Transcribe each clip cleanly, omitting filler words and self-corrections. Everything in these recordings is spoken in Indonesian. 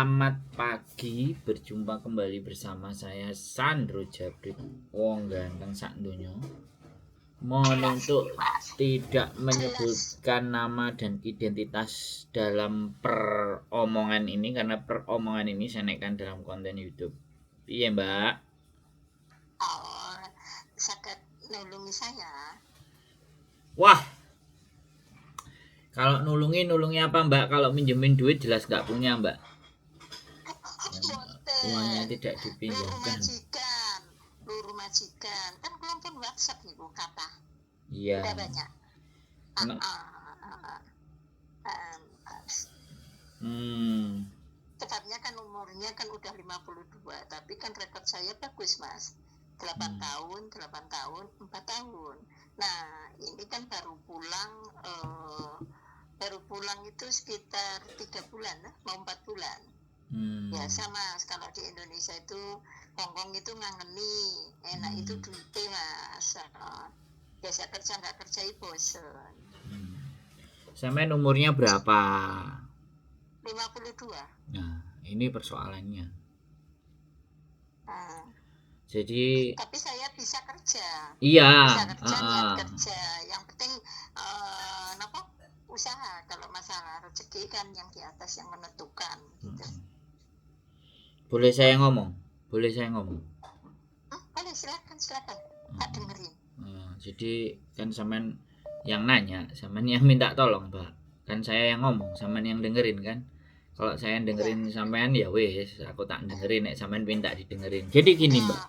Selamat pagi, berjumpa kembali bersama saya Sandro Jabrik Wong Ganteng sak donya. Mohon untuk tidak menyebutkan nama dan identitas dalam peromongan ini karena peromongan ini saya naikkan dalam konten YouTube. Iya, Mbak. Oh, sakit nulungi saya. Wah, kalau nulungi apa, Mbak? Kalau minjemin duit jelas nggak punya, Mbak. Uangnya tidak dipinjamkan. Luru majikan. Kan kelompok WhatsApp nih kata. Iya. Udah banyak. Tepatnya kan umurnya kan udah 52, tapi kan rekod saya bagus, Mas. 8 tahun, 4 tahun. Nah, ini kan baru pulang itu sekitar 3 bulan, mau 4 bulan. Biasa, Mas, kalau di Indonesia itu Hongkong itu ngangeni, enak itu duitnya, Mas. Biasa kerja nggak kerja bosen. Sampai umurnya berapa? 52. Nah, ini persoalannya. Jadi tapi saya bisa kerja. Iya. Bisa kerja, niat kerja. Yang penting usaha. Kalau masalah rezeki kan yang di atas yang menentukan. Gitu. Boleh saya ngomong? Boleh, silakan. Tak dengerin. Jadi kan sampean yang nanya, sampean yang minta tolong, Mbak. Kan saya yang ngomong, sampean yang dengerin kan. Kalau saya dengerin sampean ya wes, aku tak dengerin, nek sampean minta didengerin. Jadi gini, Mbak.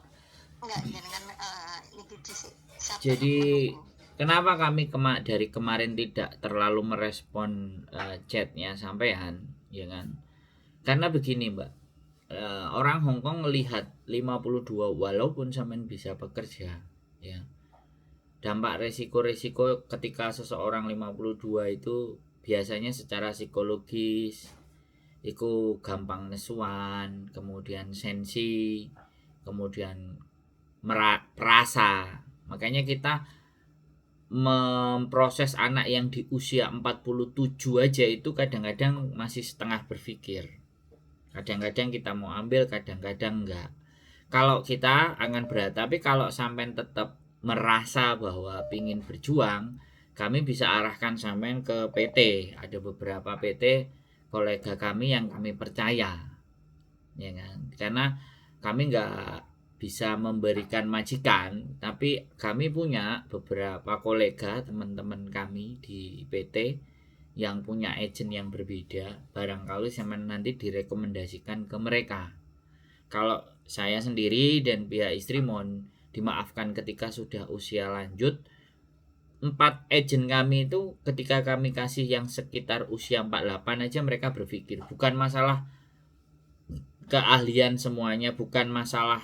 Jadi kenapa kami dari kemarin tidak terlalu merespon chatnya sampean, ya kan? Karena begini, Mbak. Orang Hongkong melihat 52 walaupun sampean bisa bekerja, ya. Dampak resiko-resiko ketika seseorang 52 itu biasanya secara psikologis itu gampang nesuan, kemudian sensi, kemudian perasa. Makanya kita memproses anak yang di usia 47 aja itu kadang-kadang masih setengah berpikir. Kadang-kadang kita mau ambil, kadang-kadang enggak. Kalau kita akan berat, tapi kalau sampean tetap merasa bahwa pingin berjuang, kami bisa arahkan sampean ke PT. Ada beberapa PT kolega kami yang kami percaya, ya kan? Karena kami enggak bisa memberikan majikan, tapi kami punya beberapa kolega teman-teman kami di PT yang punya agent yang berbeda, barangkali sampean nanti direkomendasikan ke mereka. Kalau saya sendiri dan pihak istri mohon dimaafkan ketika sudah usia lanjut, 4 agent kami itu ketika kami kasih yang sekitar usia 48 aja mereka berpikir, bukan masalah keahlian semuanya, bukan masalah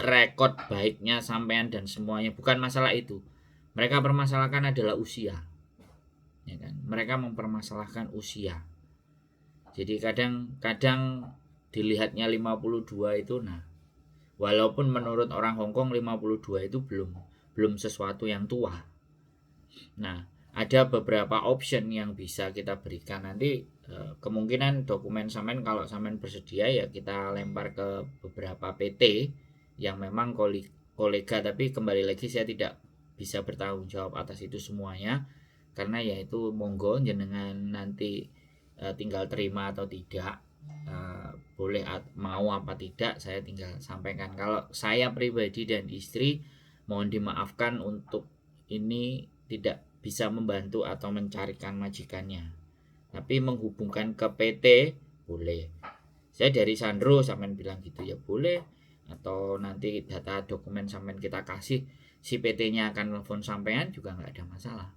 rekod baiknya sampean dan semuanya, bukan masalah itu. Mereka permasalahkan adalah usia. Ya kan? Mereka mempermasalahkan usia. Jadi kadang-kadang dilihatnya 52 itu, nah walaupun menurut orang Hongkong 52 itu belum sesuatu yang tua. Nah, ada beberapa option yang bisa kita berikan nanti. Kemungkinan dokumen sampean kalau sampean bersedia ya kita lempar ke beberapa PT yang memang kolega, tapi kembali lagi saya tidak bisa bertanggung jawab atas itu semuanya. Karena ya itu monggo jenengan nanti tinggal terima atau tidak, boleh mau apa tidak saya tinggal sampaikan. Kalau saya pribadi dan istri mohon dimaafkan untuk ini tidak bisa membantu atau mencarikan majikannya, tapi menghubungkan ke PT boleh. Saya dari Sandro sampean bilang gitu ya boleh, atau nanti data dokumen sampean kita kasih, si PT-nya akan telepon sampean juga nggak ada masalah.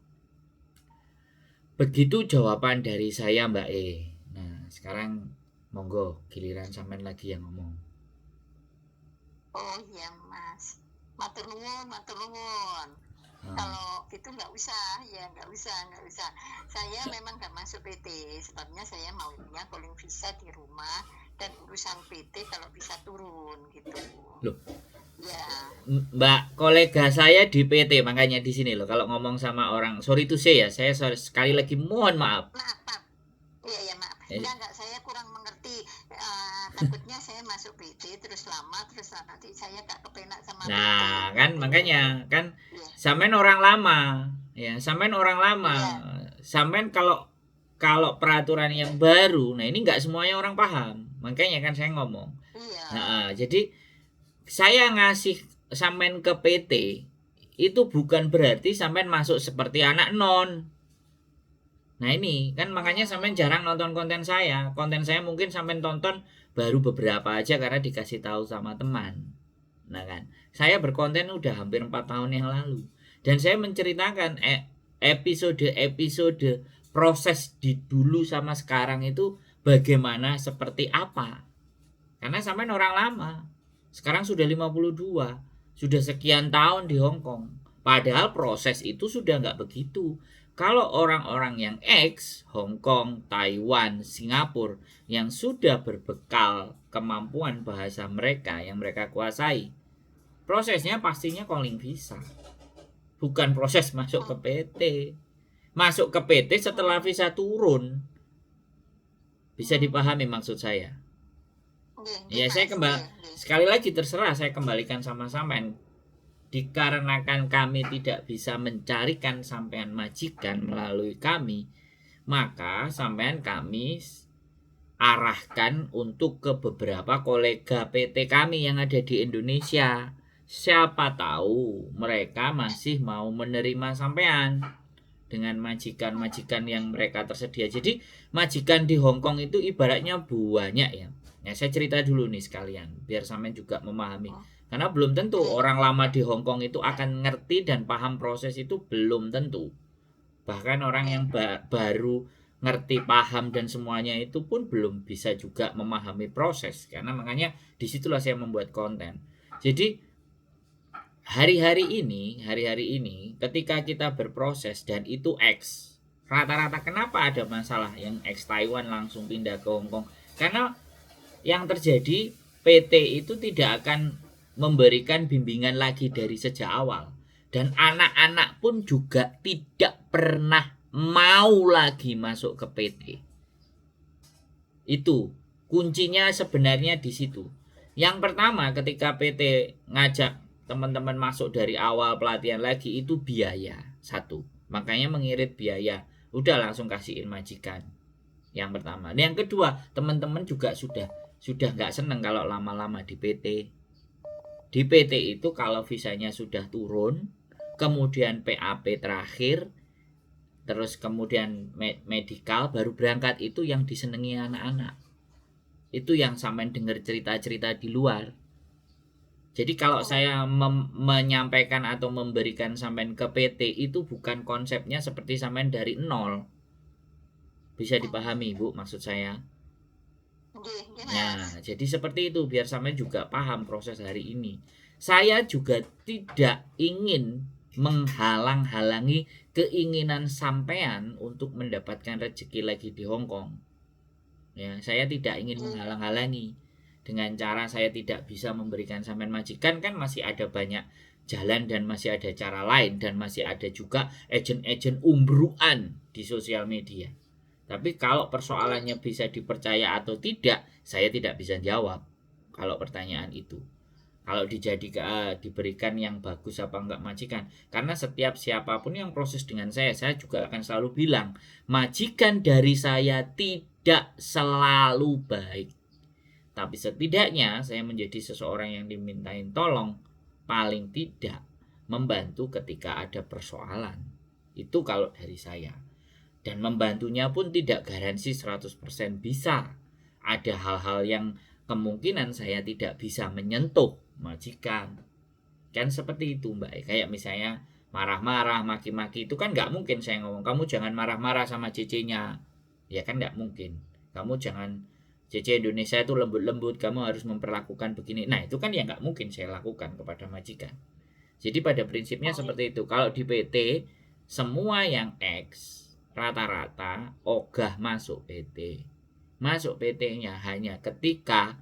Begitu jawaban dari saya, Mbak E. Nah, sekarang monggo giliran sampean lagi yang ngomong. Oh iya, Mas. Matur nuwun. Kalau itu nggak usah. Saya memang nggak masuk PT, sebabnya saya maunya calling visa di rumah dan urusan PT kalau bisa turun gitu. Loh. Ya. Mbak, kolega saya di PT, makanya di sini loh kalau ngomong sama orang, sorry to say ya, saya sekali lagi mohon maaf. Maaf. Iya, maaf. Enggak, saya kurang mengerti takutnya saya masuk PT terus lama, terus nanti saya gak kepenak sama PT. Nah, kan makanya kan sampean orang lama, ya, sampean orang lama. Sampean kalau peraturan yang baru, nah ini nggak semuanya orang paham. Makanya kan saya ngomong. Nah, jadi saya ngasih sampean ke PT itu bukan berarti sampean masuk seperti anak non. Nah ini kan makanya sampean jarang nonton konten saya. Konten saya mungkin sampean tonton baru beberapa aja karena dikasih tahu sama teman. Nah kan, saya berkonten udah hampir 4 tahun yang lalu. Dan saya menceritakan episode proses di dulu sama sekarang itu bagaimana, seperti apa. Karena sampean orang lama. Sekarang sudah 52. Sudah sekian tahun di Hong Kong. Padahal proses itu sudah nggak begitu. Kalau orang-orang yang Hong Kong, Taiwan, Singapura yang sudah berbekal kemampuan bahasa mereka yang mereka kuasai, prosesnya pastinya calling visa. Bukan proses masuk ke PT. Masuk ke PT setelah visa turun. Bisa dipahami maksud saya? Ya, saya sekali lagi terserah, saya kembalikan sama sampean. Dikarenakan kami tidak bisa mencarikan sampean majikan melalui kami, maka sampean kami arahkan untuk ke beberapa kolega PT kami yang ada di Indonesia. Siapa tahu mereka masih mau menerima sampean dengan majikan-majikan yang mereka tersedia. Jadi majikan di Hong Kong itu ibaratnya banyak ya. Nah, saya cerita dulu nih sekalian biar sampean juga memahami. Karena belum tentu orang lama di Hong Kong itu akan ngerti dan paham proses itu, belum tentu. Bahkan orang yang baru ngerti, paham dan semuanya itu pun belum bisa juga memahami proses. Karena makanya disitulah saya membuat konten. Jadi hari-hari ini ketika kita berproses dan itu X, rata-rata kenapa ada masalah yang X Taiwan langsung pindah ke Hong Kong? Karena yang terjadi PT itu tidak akan memberikan bimbingan lagi dari sejak awal, dan anak-anak pun juga tidak pernah mau lagi masuk ke PT. Itu kuncinya sebenarnya di situ. Yang pertama, ketika PT ngajak teman-teman masuk dari awal pelatihan lagi, itu biaya satu, makanya mengirit biaya, udah langsung kasihin majikan. Yang pertama. Yang kedua, teman-teman juga sudah nggak seneng kalau lama-lama di PT. Di PT itu kalau visanya sudah turun, kemudian PAP terakhir, terus kemudian medical baru berangkat, itu yang disenangi anak-anak. Itu yang sampean dengar cerita-cerita di luar. Jadi kalau saya menyampaikan atau memberikan sampean ke PT itu bukan konsepnya seperti sampean dari nol. Bisa dipahami, Bu, maksud saya? Nah, jadi seperti itu biar sampean juga paham proses hari ini. Saya juga tidak ingin menghalang-halangi keinginan sampean untuk mendapatkan rezeki lagi di Hong Kong. Ya, saya tidak ingin menghalang-halangi. Dengan cara saya tidak bisa memberikan sampean majikan, kan masih ada banyak jalan dan masih ada cara lain, dan masih ada juga agen-agen umbruan di sosial media. Tapi kalau persoalannya bisa dipercaya atau tidak, saya tidak bisa jawab kalau pertanyaan itu. Kalau diberikan yang bagus apa enggak majikan. Karena setiap siapapun yang proses dengan saya juga akan selalu bilang, majikan dari saya tidak selalu baik. Tapi setidaknya saya menjadi seseorang yang dimintain tolong, paling tidak membantu ketika ada persoalan. Itu kalau dari saya. Dan membantunya pun tidak garansi 100% bisa. Ada hal-hal yang kemungkinan saya tidak bisa menyentuh majikan. Kan seperti itu, Mbak. Kayak misalnya marah-marah, maki-maki, itu kan nggak mungkin saya ngomong, kamu jangan marah-marah sama cece-nya. Ya kan nggak mungkin. Kamu jangan, cece Indonesia itu lembut-lembut, kamu harus memperlakukan begini. Nah, itu kan ya nggak mungkin saya lakukan kepada majikan. Jadi pada prinsipnya seperti itu. Kalau di PT, semua yang X rata-rata ogah masuk PT. Masuk PT-nya hanya ketika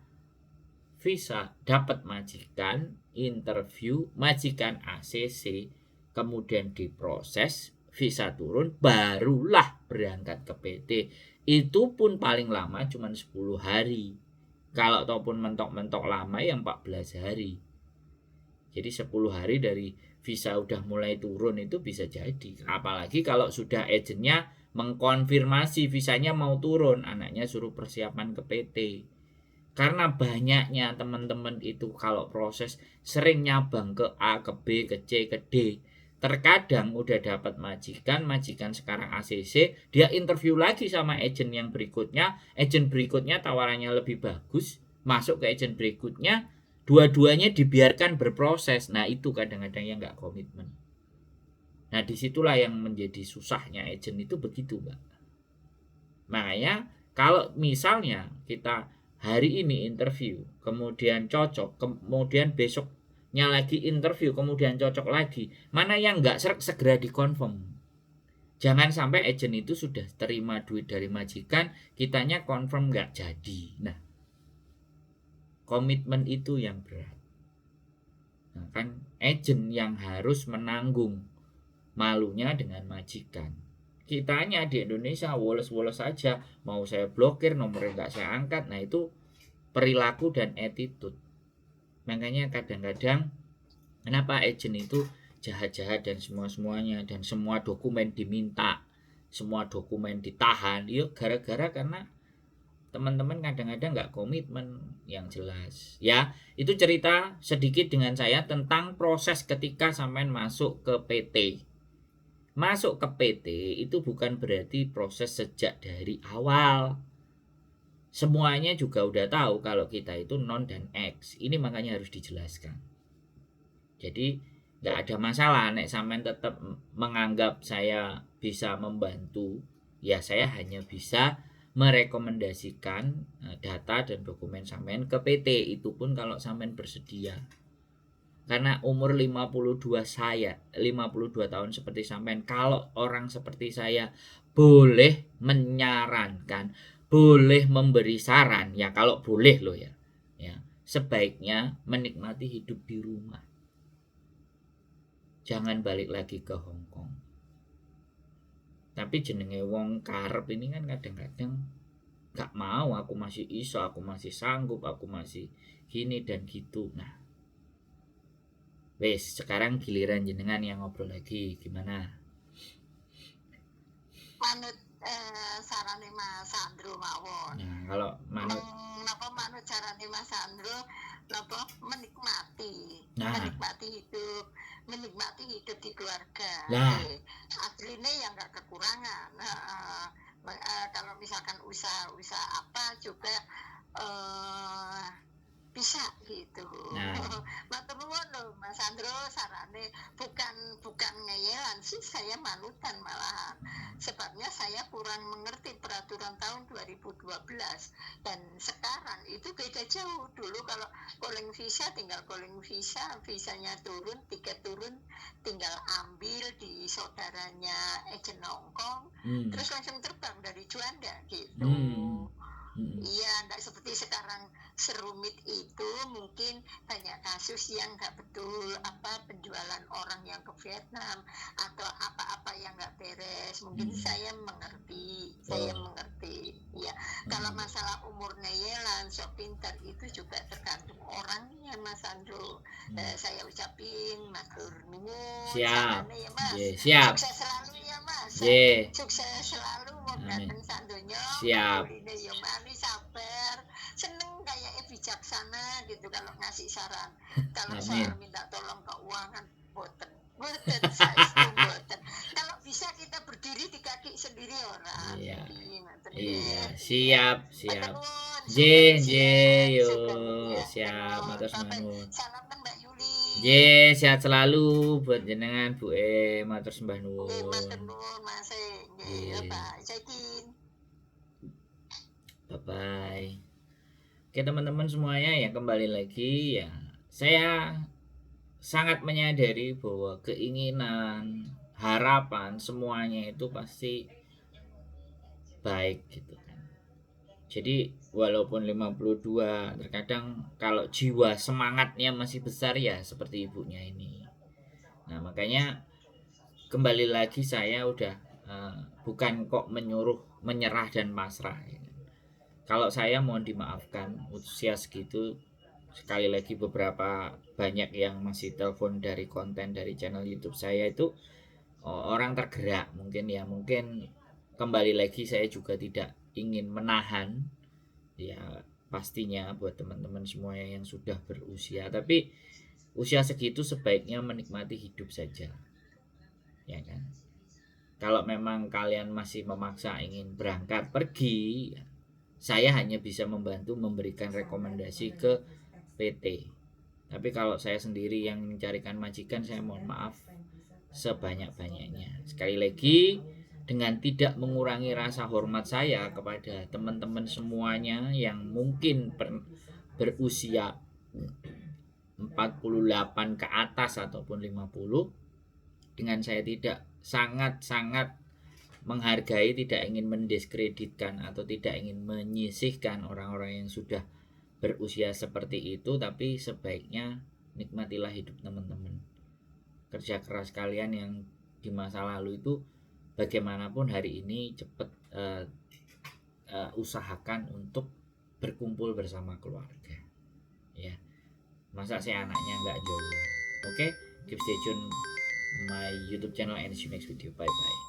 visa dapat majikan, interview, majikan ACC, kemudian diproses, visa turun, barulah berangkat ke PT. Itu pun paling lama cuma 10 hari. Kalau ataupun mentok-mentok lama yang 14 hari. Jadi 10 hari dari visa udah mulai turun itu bisa jadi. Apalagi kalau sudah agentnya mengkonfirmasi visanya mau turun, anaknya suruh persiapan ke PT. Karena banyaknya teman-teman itu kalau proses sering nyabang ke A, ke B, ke C, ke D. Terkadang udah dapat majikan sekarang ACC, dia interview lagi sama agent yang berikutnya, agent berikutnya tawarannya lebih bagus, masuk ke agent berikutnya, dua-duanya dibiarkan berproses. Nah itu kadang-kadang yang nggak komitmen. Nah disitulah yang menjadi susahnya agent itu begitu, Mbak. Makanya kalau misalnya kita hari ini interview, kemudian cocok, kemudian besoknya lagi interview, kemudian cocok lagi, mana yang nggak segera dikonfirm. Jangan sampai agent itu sudah terima duit dari majikan, kitanya confirm nggak jadi. Nah, komitmen itu yang berat. Nah, kan agent yang harus menanggung malunya dengan majikan. Kitanya di Indonesia woles-woles saja, mau saya blokir, nomornya nggak saya angkat. Nah itu perilaku dan attitude. Makanya kadang-kadang kenapa agent itu jahat-jahat dan semua-semuanya, dan semua dokumen diminta, semua dokumen ditahan, yuk gara-gara karena teman-teman kadang-kadang nggak komitmen yang jelas. Ya itu cerita sedikit dengan saya tentang proses ketika sampean masuk ke PT. Masuk ke PT itu bukan berarti proses sejak dari awal. Semuanya juga udah tahu kalau kita itu non dan X. Ini makanya harus dijelaskan. Jadi nggak ada masalah nek sampean tetap menganggap saya bisa membantu. Ya saya hanya bisa merekomendasikan data dan dokumen sampean ke PT. Itu pun kalau sampean bersedia. Karena umur 52 tahun seperti sampean, kalau orang seperti saya boleh menyarankan, boleh memberi saran, ya kalau boleh loh ya. Ya, sebaiknya menikmati hidup di rumah. Jangan balik lagi ke Hong Kong. Tapi jenenge wong karep ini kan kadang-kadang gak mau, aku masih iso, aku masih sanggup, aku masih gini dan gitu. Nah, wes, sekarang giliran jenengan yang ngobrol lagi, gimana? Manut sarane Mas Sandro mawon. Nah, kalau manut napa manut sarane Mas Sandro, napa menikmati, menikmati hidup di keluarga. Nah, aslinya yang nggak kekurangan. Kalau misalkan usaha apa juga bisa gitu. Matur nuwun lho Mas Sandro, sarane bukan ngeyelan sih, saya manutan malahan. Sebabnya saya kurang mengerti peraturan tahun 2012 dan sekarang itu beda jauh. Dulu kalau calling visa tinggal calling visa, visanya turun, tiket turun, tinggal ambil di saudaranya agent Hongkong, terus langsung terbang dari Juanda gitu. Iya, enggak seperti sekarang serumit itu. Mungkin banyak kasus yang nggak betul, apa penjualan orang yang ke Vietnam atau apa-apa yang nggak beres. Mungkin saya mengerti, ya. Kalau masalah umur neyelan, sok pintar itu juga tergantung orangnya, Mas Andro. Saya ucapin matur nuwun. Siap. Ya, Mas. Siap. Sukses selalu ya, Mas. Sukses selalu mau datang Sandonya. Siap. Ya, manis, sabar, seneng kayak bijaksana gitu kalau ngasih saran. Kalau soal minta tolong keuangan, boten kalau bisa kita berdiri di kaki sendiri orang. Iya, siap. Yo, siap, matur nuwun. Salam Mbak Yuli. Sehat selalu buat jenengan Bu matur sembah nuwun. Matur nuwun Mas. Bye. Oke teman-teman semuanya, yang kembali lagi ya, saya sangat menyadari bahwa keinginan, harapan semuanya itu pasti baik gitu kan. Jadi walaupun 52, terkadang kalau jiwa semangatnya masih besar ya seperti ibunya ini. Nah makanya kembali lagi saya udah bukan kok menyuruh menyerah dan pasrah ya. Kalau saya mohon dimaafkan, usia segitu sekali lagi beberapa banyak yang masih telepon dari konten dari channel YouTube saya itu orang tergerak mungkin ya, mungkin kembali lagi saya juga tidak ingin menahan ya, pastinya buat teman-teman semuanya yang sudah berusia, tapi usia segitu sebaiknya menikmati hidup saja, ya kan. Kalau memang kalian masih memaksa ingin berangkat pergi, saya hanya bisa membantu memberikan rekomendasi ke PT. Tapi kalau saya sendiri yang mencarikan majikan, saya mohon maaf sebanyak-banyaknya. Sekali lagi, dengan tidak mengurangi rasa hormat saya kepada teman-teman semuanya yang mungkin berusia 48 ke atas ataupun 50, dengan saya tidak sangat-sangat menghargai, tidak ingin mendiskreditkan atau tidak ingin menyisihkan orang-orang yang sudah berusia seperti itu, tapi sebaiknya nikmatilah hidup teman-teman. Kerja keras kalian yang di masa lalu itu bagaimanapun hari ini cepat usahakan untuk berkumpul bersama keluarga, ya. Masa saya anaknya nggak jomblo. Oke, keep stay tune my YouTube channel and see you next video. Bye bye.